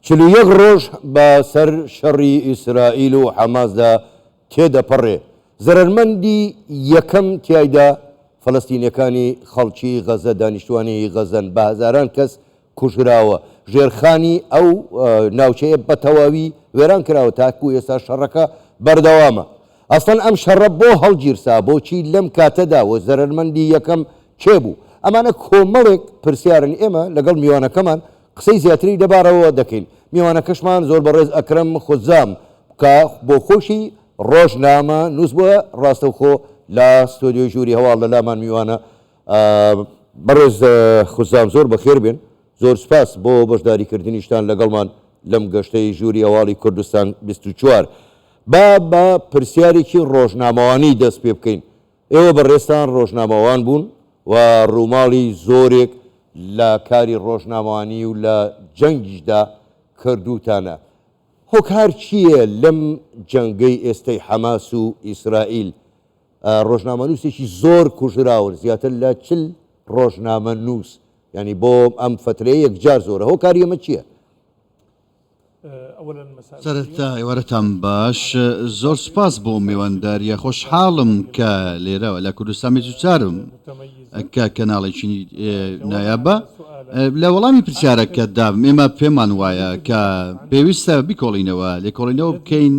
41 ڕۆژ بەسەر شەڕی ئیسرائیل و حەماسدا تێدەپەڕێ. زەرمەندی یەکەم تایدا فەلەستینیەکانی خەڵکی غەزە دانیشتوانی غەزەن بە هەزاران کەس کوژراوە. ژێرخانی ئەو ناوچەیە بە تەواوی وێران کراوە تاکو ئێستا شەڕەکە بەردەوامە. ئەسڵەن ئەم شەڕە بۆ هەڵگیرسا بۆچی لەم کاتەدا و زەرمەندی یەکەم کێ بوو؟ ئەمانە کۆمەڵێک پرسیارن. ئێمە لەگەڵ میوانەکەمان قسەی زیاتری دەبارەوە دەکەین. میوانەکەشمان زۆر بەڕێز ئەکرەم خۆزام کە بۆ خۆشی ڕۆژنامە نووس بووە ڕاستەوخۆ لە ستۆدیۆی ژووری هەواڵ لە لامان میوانە. بەڕێز خوزام زۆر بەخێر بێن، زۆر سپاس بۆ بەشداریکردنیشتان لەگەڵمان لەم گەشتەی ژووری هەواڵی کوردستان 24. بە پرسیارێکی ڕۆژنامەوانی دەست پێ بکەین. ئێوە بەڕێستان ڕۆژنامەوان بوون و ڕووماڵی زۆرێک لە کاری ڕۆژنامەوانی و لە جەنگیشدا کردوتانە. هۆکار چییە لەم جەنگەی ئێستەی حەماس و ئیسرائیل؟ ڕۆژنامە نووسێکی زۆر کوژراون، زیاتر لە 40 ڕۆژنامە نووس، ینی بۆ ئەم فترەیە یەکجار زۆرە. هۆکاری ئەمە چییە؟ سەرەتا ئێوارەتان باش، زۆر سپاس بۆ میوانداریە. خۆشحاڵم کە لێرەوە لە کوردستان 24م کە کەناڵێکی نایابە لە وەڵامی پرسیارەکەدا ئێمە پێمان وایە کە پێویستە بیکۆڵینەوە لێکۆڵینەوە بکەین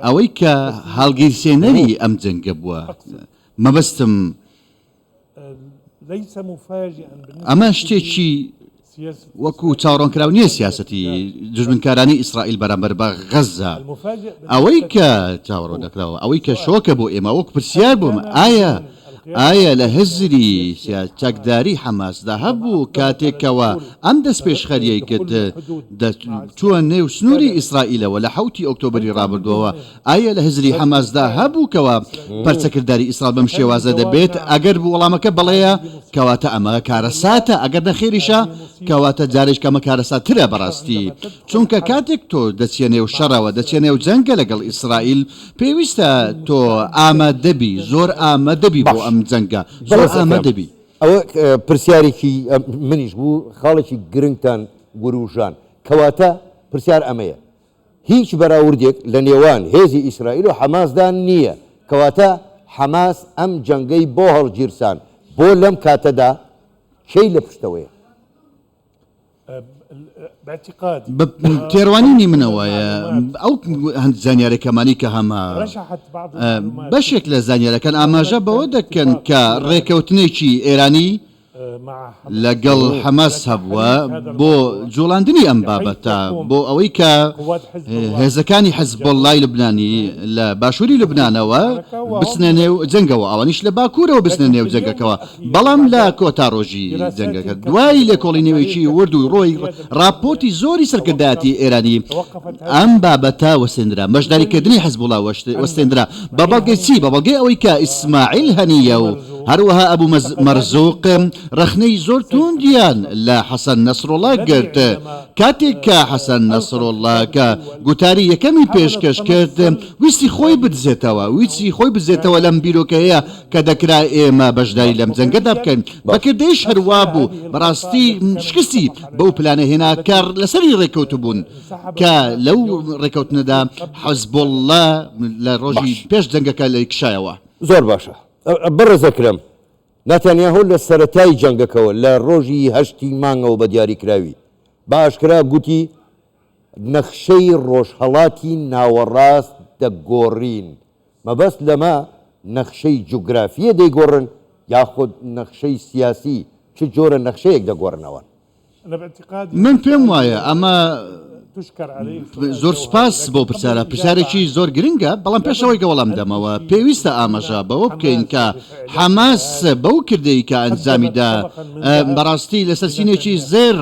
ئەوەی کە هەڵگیرسێنەری ئەم جەنگە بووە. مەبەستم ئەمە شتێکی وەکو چاوەڕوانکراو نییە سیاسەتی دژمنکارانی ئیسرائیل بەرامبەر بە غەزە. ئەوەی کە چاوەڕۆ دەکراوە، ئەوەی کە شۆکە بۆ ئێمە وەک پرسیار بووم، ئایا لە هەزری چەکداری حەماسدا هەبوو کاتێکەوە ئەم دەست پێشخەریەی کرد چووە نێو سنووری ئیسرائیلەوە لە 7 ئۆکتۆبری ڕابردووەوە، ئایا لە هەزری حەماسدا هەبوو کەوە پەرچەکردداری ئیسرائیل بەم شێوازە دەبێت؟ ئەگەر وەڵامەکە بەڵەیە کەواتە ئەمە کارەساتە، ئەگەر نەخێریشە کەواتە جارێک کەمە کارەساترە بەڕاستی. چونکە کاتێک تۆ دەچێنێ و شەڕەوە دەچێنێ و جەنگە لەگەڵ ئیسرائیل، پێویستە تۆ ئامادەبی، زۆر ئامادەبی بۆ ئەم جەنگە، زۆر ئامادەبی. ئەوە پرسیارێکی منیش بوو، خاڵێکی گرنگتان گوروژان. کەواتە پرسیار ئەمەیە، هیچ بەراوردێک لە نێوان هێزی ئیسرائیل و حەماسدا نییە. کەواتە حەماس ئەم جەنگەی بۆ هەڵگیرسان بۆ لەم کاتەدا کەی لە پشتەوەیە؟ تێڕوانینی منەوەیە ئەو هەند زانیارەکەمانی کە هەمە بەشێک لە زانیارەکان ئاماژە بەوە دەکەن کە ڕێکەوتنێکی ئێرانی لەگەڵ حەماس هەبووە بۆ جوڵاندنی ئەم بابەتە، بۆ ئەوەی کە هێزەکانی حەزبۆڵای لوبنانی لە باشووری لوبنانەوە بچنە نێو جەنگەوە، ئەوانیش لە باکوورەوە بچنە نێو جەنگەکەوە. بەڵام لە کۆتا ڕۆژی جەنگەکە دوای لێکۆڵینەوەیکی ورد و ڕۆی راپۆرتی زۆری سەرکردایەتی ئێرانی ئەم بابەتە وەستێنرا، بەشداریکردنی حەزبۆڵا وەستێنرا بە بەڵگەی چی؟ بە بەڵگەی ئەوەی کە ئیسماعیل هەنیە و هەروەها ئەبوو مەرزوق ڕخنەی زۆر توندیان لە حەسەن نەسڕۆڵا گرت. کاتێک کە حەسەن نەسڕۆڵا کە گوتاری یەکەمی پێشکەش کرد ویستی خۆی بزێتەوە لەم بیرۆکەیە کە دەکرا ئێمە بەشداری لەم جەنگەدا بکەین. بەکردەی شەروا بوو بەڕاستی شکستی بەو پلانە هێنا کار لەسەری ڕێکەوت بوون کە لەو ڕێکەوتنەدا حەزبۆڵا لە ڕۆژی پێش جەنگەکە لە کشایەوە. زۆر باشە. بەڕێزەکرم، نەتەنیاهۆ لە سەرەتای جەنگەکەوە لە ڕۆژی 8 مانگەوە بە دیاریکراوی باشکرا گوتی نەخشەی ڕۆژهەڵاتی ناوەڕاست دەگۆڕین. مەبەست لەمە نەخشەی جوگرافیە دەیگۆڕن یاخود نەخشەی سیاسی؟ چ جۆرە نەخشەیەک دەگۆڕنەوە؟ من پێم وایە ئەمە زۆر سپاس بۆ پرسیارێکی زۆر گرنگە، بەڵام پێشەوەی کە وەڵام دەمەوە پێویستە ئاماژە بەوە بکەین کە حەماس بەو کردەی کە ئەنجامیدا بەڕاستی لەسەر سینێکی زێر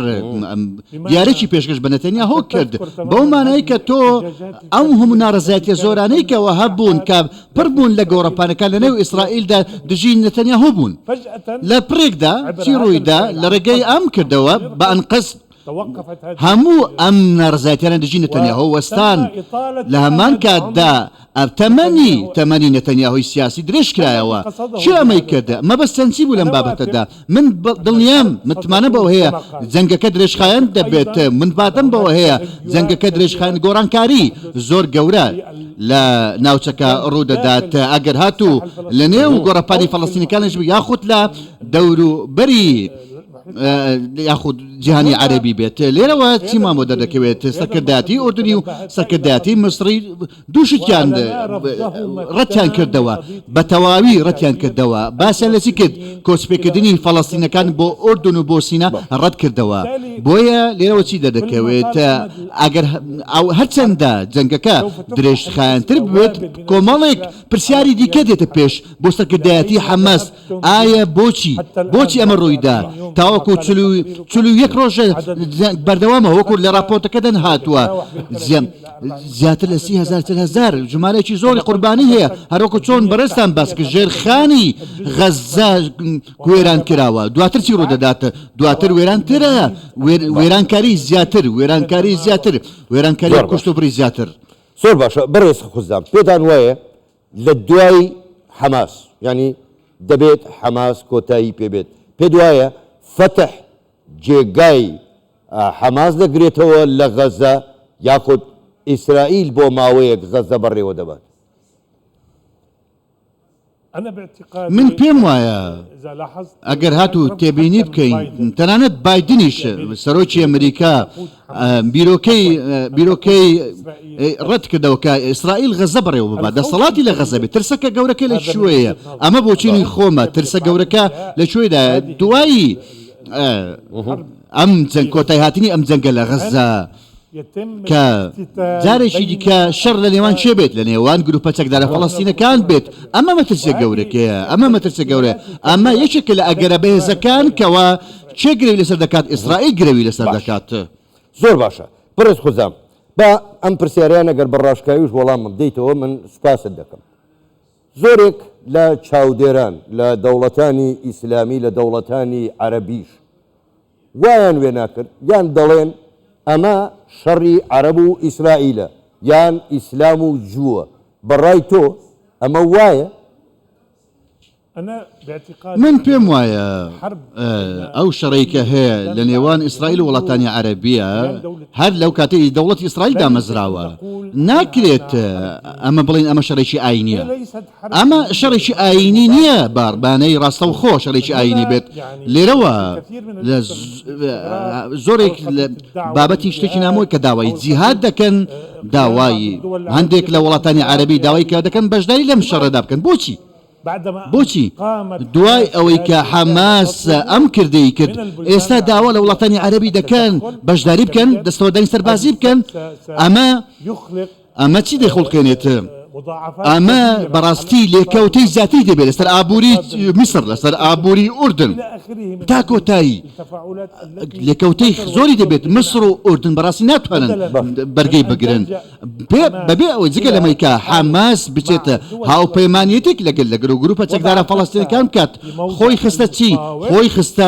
دیارێکی پێشکەش بە نەتەنیاهۆ کرد، بەو مانای کە تۆ ئەو هەموو ناڕەزایەتیە زۆرانەی کەەوە هەبوون کە پڕ بوون لە گۆڕەپانەکان لە نێو ئیسرائیلدا دژی نەتەنیاهۆ بوون. لە پرێکدا چی ڕوویدا لە ڕێگەی ئەم کردەوە بە ئەنقەس هەموو ئەم ناڕزایەتیانە دژی نەتەنیاهۆ وەستان لە هەمان کاتدا تەمەنی نەتەنیاهۆی سیاسی درێژ کرایەوە چی ئەمەی کردە مەبەستەنچی بوو لەم بابەتەدا من دڵنیام متمانە بەوە هەیە جەنگەکە درێژخایەن دەبێت من باتم بەوە هەیە جەنگەکە درێژخایەن گۆڕانکاری زۆر گەورە لە ناوچەکە ڕوودەدات ئەگەر هاتوو لە نێو گۆڕەپانی فەڵەستینەکانش یاخود لە دەوروبەری یاخود جیهانی عەرەبی بێت لێرەوە چی مامۆدە دەکەوێت سەرکردایەتی ئوردنی و سەرکردایەتی مصری دووشتیان ڕەتیان کردەوە بە تەواوی ڕەتیان کردەوە باسییان لەچی کرد کۆچپێکردنی فەڵەستینەکان بۆ ئوردن و بۆ سینە ڕەت کردەوە بۆیە لێرەوە چی دەدەکەوێت ئەگەر هەرچەندە جەنگەکە درێژخایەنتر بێت کۆمەڵێک پرسیاری دیکە دێتە پێش بۆ سەرکردایەتی حەماس ئایا بۆچی ئەمە ڕوویدا تاوەکو چلو یەک ڕۆژە بەردەوامە وەکو لە راپۆرتەکە دەن هاتووە زیاتر لە 30,000 ژمارەیەکی زۆری قوربانی هەیە هەروەکو چۆن بەڕێستان باس کرد ژێرخانی غەزا وێران کراوە دواتر چی ڕوودەداتە دواتر وێرانترە وێرانکاری زیاتر وێرانکاری کوشتوبری زیاتر زۆر باشە بەڕێز خوزدان پێتان وایە لە دوای حەماس ینی دەبێت حەماس کۆتایی پێبێت پێ دوایە فتح جێگای حەماس دەگرێتەوە لە غەزە یاخود ئیسرائیل بۆ ماوەیەک غەزە بەڕێوە دەبات من پێم وایە ئەگەر هاتوو تێبینی بکەین تەنانەت بایدنیش سەرۆکی ئەمریکا بیرۆکەی ڕەت کردەوە کە ئیسرائیل غەزە بەڕێوە ببات دەسەڵاتی لە غەزە بێت ترسەکە گەورەکە لە کوێیە ئەمە بۆچینی خۆمە ترسە گەورەکە لەکوێدا دوایی ئەم کۆتای هاتنی ئەم جەنگە لە غەزە کە جارێکی دیکە شەڕ لە نێوان چێ بێت لە نێوان گروپە چەکدارە فەڵەستینەکان بێت ئەمە مەترسیە گەورەکەیە ئەمە یەکێکە لە ئەگەرە بەهێزەکان کەەوە چێ گرەوی لەسەر دەکات ئیسرائیل گرەوی لەسەر دەکات زۆر باشە بەڕێز خوزام با ئەم پرسیاریان ئەگەر بەڕاشکاویش وەڵام من بدەیتەوە من سوپاست دەکەم زۆرێک لە چاودێران لە دەوڵەتانی ئیسلامی لە دەوڵەتانی عەرەبیش وایان وێ ناکرد یان دەڵێن ئەمە شەڕی عەرەب و ئیسرائیلە یان ئیسلام و جووە بەڕای تۆ ئەمە وایە من پێم وایە ئەو شەڕێکە هەیە لە نێوان ئیسرائیل و وڵاتانی عەرەبیە هەر لەو کاتەی دەوڵەتی ئیسرائیل دامەزراوە ناکرێت ئەمە بڵین ئەمە شەڕێکی ئاینیە ئەمە شەڕێکی ئاینی نییە باربانەی ڕاستە و خۆ شەڕێکی ئاینی بێت لێرەوە زۆرێک بابەتی شتێکی نامۆی کە داوای جیهاد دەکەن داوای هەندێک لە وڵاتانی عەرەبی داوای کە دەکەن بەشداری لەم شەڕەدا بکەن بۆچی دوای ئەوەی کە حەماس ئەم کردەی کرد ئێستا داوا لە وڵاتانی عەرەبی دەکەن بەشداری بکەن دەستەوەدانی سەربازی بکەن ئەمە چی دەخڵکێنێت ئەمە بەڕاستی لێکەوتەی زیاتری دەبێت لەسەر ئابووری میسر لەسەر ئابووری ئوردن تا کۆتایی لێکەوتەی زۆری دەبێت مسر و ئوردن بەڕاستی ناتوانن بەرگەی بگرن بەبێ ئەوەی جگە لەمەیکە حەماس بچێتە هاوپەیمانیەتێک لەگەل گروپە چەکدارە فەڵەستینەکان بکات خۆی خستە چی خۆی خستە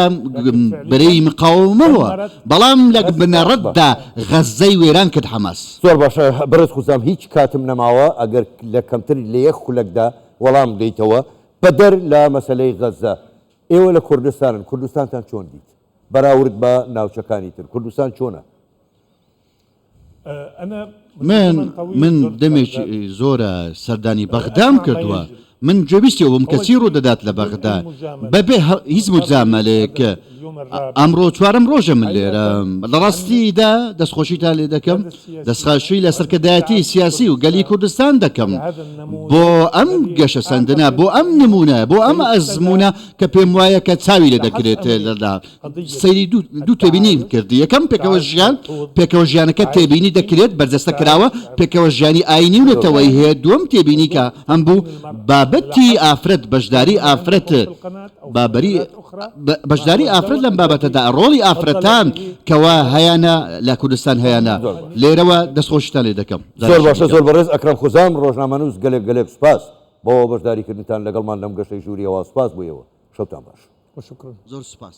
بەرەی مقاومەوە بەڵام لە بنەڕەتدا غەزەی وێران کرد حەماس زۆر باشە بەڕێز خوزام هیچ کاتم نەماوە ئەگەر لە کەمتر لە یەک خولەکدا وەڵام بدەیتەوە بەدەر لە مەسەلەی غەزە ئێوە لە کوردستانتان چۆن دیت بەراورد بە ناوچەکانی تر کوردستان چۆنە من دەمێکی زۆرە سەردانی بەغدام کردووە من گوێبیستی بووم کە چی ڕوودەدات لە بەغدا بەبێ هیچ مجامەلێک ئەمڕۆ چوارەم ڕۆژە من لێرە لە ڕاستیدا دەستخۆشیتان لێ دەکەم دەستخاشی لە سەرکردایەتی سیاسی و گەلی کوردستان دەکەم بۆ ئەم گەشە سەندنە بۆ ئەم نمونە بۆ ئەم ئەزمونە کە پێم وایە کە چاوی لێ دەکرێت لەدا سەیری دوو تێبینی کردی یەکەم پێکەوە ژیانەکە تێبینی دەکرێت بەرجەستە کراوە پێکەوە ژیانی ئاینی و نەتەوەی هەیە دووەم تێبینی کە هەم بوو بابەتی ئافرەت بەشداری ئافرەت بەشداری ئافرەت لەم بابەتەدا ڕۆڵی ئافرەتان کەوا هەیەە لە کوردستان هەیەە لێرەوە دەستخۆشتان لێ دەکەم زۆر باشە زۆر بەڕێز ئەکرەم خوزام ڕۆژنامەنووس گەلێک سوپاس بۆ بەشداریکردنتان لەگەڵمان لەم گەشەی ژووریەوە سوپاس بوویەوە شەوتان باش زۆر سوپاس